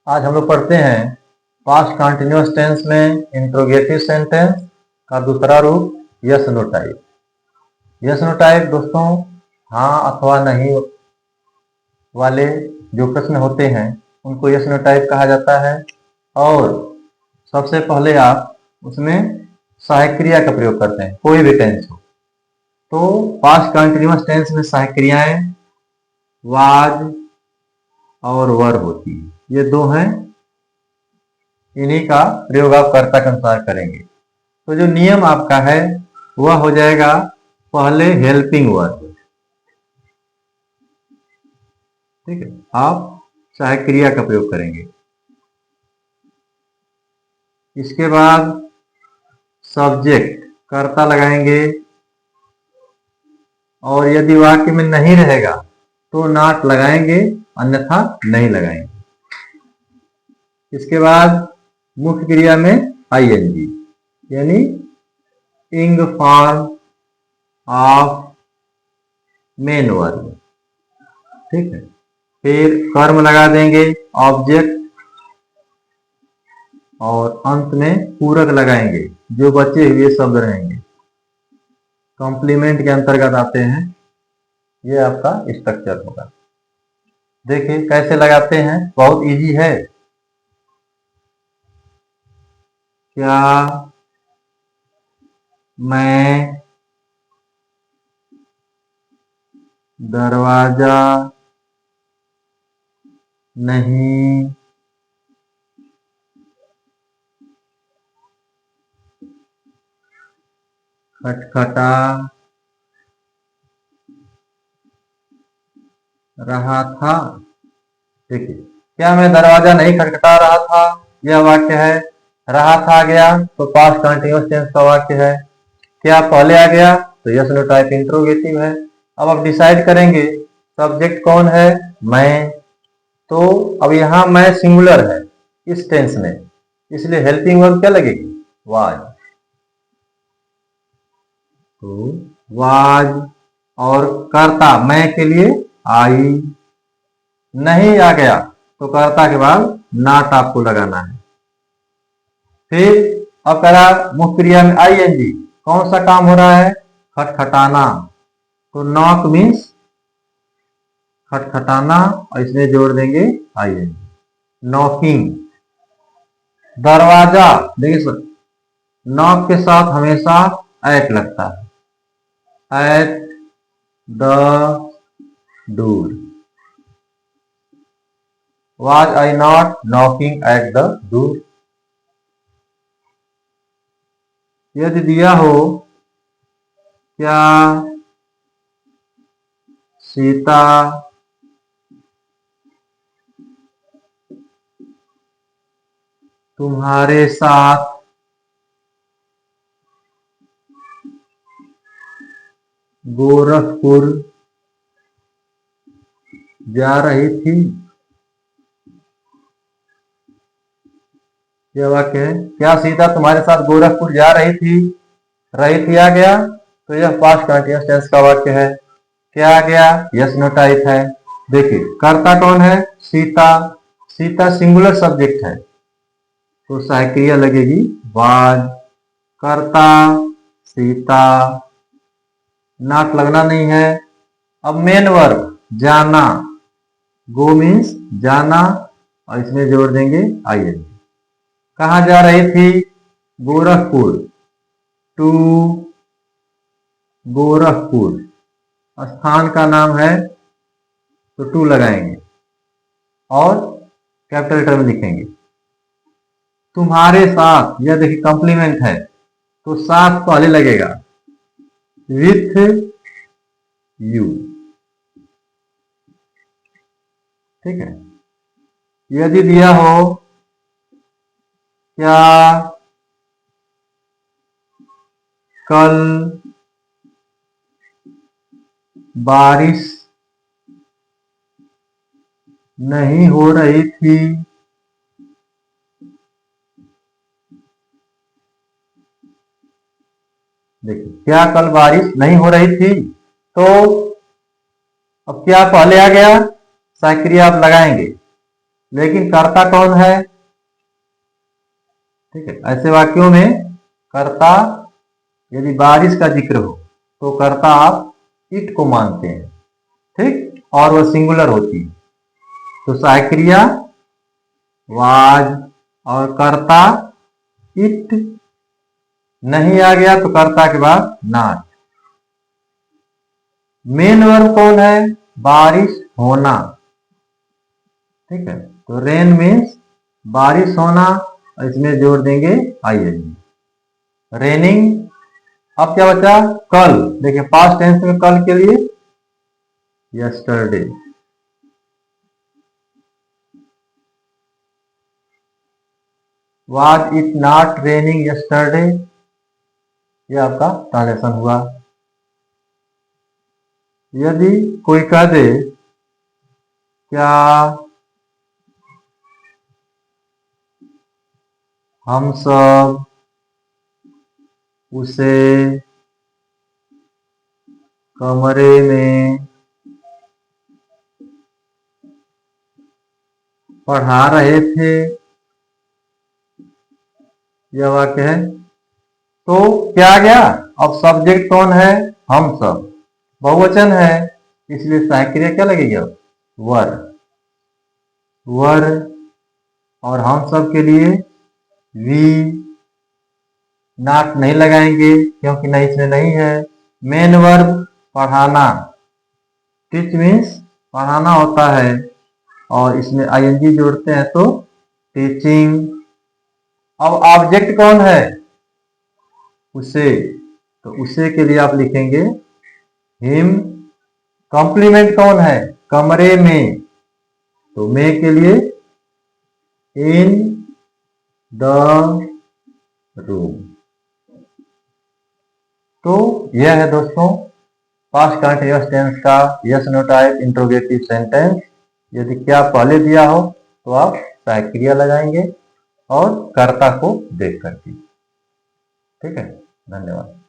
आज हम लोग पढ़ते हैं पास्ट कंटिन्यूअस टेंस में इंट्रोगेटिव सेंटेंस का दूसरा रूप yes no type. Yes no type दोस्तों हाँ अथवा नहीं वाले जो प्रश्न होते हैं उनको यस नो टाइप कहा जाता है। और सबसे पहले आप उसमें सहायक क्रिया का प्रयोग करते हैं, कोई भी टेंस हो। तो पास्ट कंटिन्यूअस टेंस में सहायक क्रियाएं वाज और वर होती है, ये दो हैं। इन्हीं का प्रयोग आप कर्ता के अनुसार करेंगे। तो जो नियम आपका है वह हो जाएगा पहले हेल्पिंग वर्ब, ठीक है, आप सहायक क्रिया का प्रयोग करेंगे। इसके बाद सब्जेक्ट कर्ता लगाएंगे, और यदि वाक्य में नहीं रहेगा तो नॉट लगाएंगे, अन्यथा नहीं लगाएंगे। इसके बाद मुख्य क्रिया में आईएनजी यानी इंग फॉर्म ऑफ मेन वर्ब, ठीक है। फिर कर्म लगा देंगे ऑब्जेक्ट, और अंत में पूरक लगाएंगे, जो बचे हुए शब्द रहेंगे कॉम्प्लीमेंट के अंतर्गत आते हैं। ये आपका स्ट्रक्चर होगा। देखिए कैसे लगाते हैं, बहुत इजी है। क्या मैं दरवाजा नहीं खटखटा रहा था। देखिए क्या मैं दरवाजा नहीं खटखटा रहा था, यह वाक्य है। रहा था आ गया तो पास्ट कंटिन्यूअस टेंस का वाक्य है। क्या पहले आ गया तो यस नो टाइप इंट्रोगेटिव है। अब आप डिसाइड करेंगे सब्जेक्ट कौन है, मैं। तो अब यहां मैं सिंगुलर है इस टेंस में, इसलिए हेल्पिंग वर्ब क्या लगेगी, वाज। तो वाज और कर्ता मैं के लिए आई। नहीं आ गया तो कर्ता के बाद नॉट आपको लगाना है। फिर अब करा मुख्य क्रिया में आईएनजी, कौन सा काम हो रहा है, खटखटाना। तो नॉक मीन्स खटखटाना, और इसमें जोड़ देंगे आईएनजी, नॉकिंग। दरवाजा, देखिए सर नॉक के साथ हमेशा एट लगता है, at the door. Was I not knocking at the door? यदि दिया हो क्या सीता तुम्हारे साथ गोरखपुर जा रही थी। यह वाक्य है, क्या सीता तुम्हारे साथ गोरखपुर जा रही थी। रही थी आ गया तो यह पास्ट कंटिन्यूअस टेंस का वाक्य है। क्या आ गया, यस नो टाइप है। देखिए कर्ता कौन है, सीता। सीता सिंगुलर सब्जेक्ट है तो सहायक क्रिया लगेगी वाज। कर्ता सीता, नॉट लगना नहीं है। अब मेन वर्ब जाना, गो मीन्स जाना, और इसमें जोड़ देंगे आईएनजी। कहाँ जा रही थी, गोरखपुर, टू गोरखपुर। स्थान का नाम है तो टू लगाएंगे और कैपिटल लेटर में लिखेंगे। तुम्हारे साथ, यह देखिए कॉम्प्लीमेंट है तो साथ पहले लगेगा, विथ यू, ठीक है। यदि दिया हो क्या कल बारिश नहीं हो रही थी। देखिए क्या कल बारिश नहीं हो रही थी, तो अब क्या पहले आ गया, सहायक क्रिया आप लगाएंगे। लेकिन कर्ता कौन है? ठीक है, ऐसे वाक्यों में कर्ता यदि बारिश का जिक्र हो तो कर्ता आप इट को मानते हैं, ठीक, और वह सिंगुलर होती है। तो सहायक क्रिया वाज और कर्ता इट नहीं आ गया तो कर्ता के बाद नॉट। मेन वर्ब कौन है? बारिश होना, ठीक है। तो रेन मीन्स बारिश होना, इसमें जोड़ देंगे आईएनजी, रेनिंग। अब क्या बचा? कल। देखिए पास्ट टेंस में कल के लिए yesterday. Was it not raining yesterday? यह आपका ट्रांसलेशन हुआ। यदि कोई कह दे क्या हम सब उसे कमरे में पढ़ा रहे थे, यह वाक्य है। तो क्या आ गया? अब सब्जेक्ट कौन है? हम सब, बहुवचन है, इसलिए सहायक क्रिया क्या लगेगी? अब वर। वर और हम सब के लिए वी। नॉट नहीं लगाएंगे क्योंकि नहीं इसमें नहीं है। मेन वर्ब पढ़ाना, टीच मीन्स पढ़ाना होता है, और इसमें आईएनजी जोड़ते हैं तो टीचिंग। अब ऑब्जेक्ट कौन है? उसे, तो उसे के लिए आप लिखेंगे हिम। कॉम्प्लीमेंट कौन है? कमरे में, तो में के लिए इन द रूम। तो यह है दोस्तों पास्ट कंटीन्यूअस टेंस का yes no type interrogative sentence. यदि क्या पहले दिया हो तो आप सहायक क्रिया लगाएंगे और कर्ता को देख करके। ठीक है, धन्यवाद।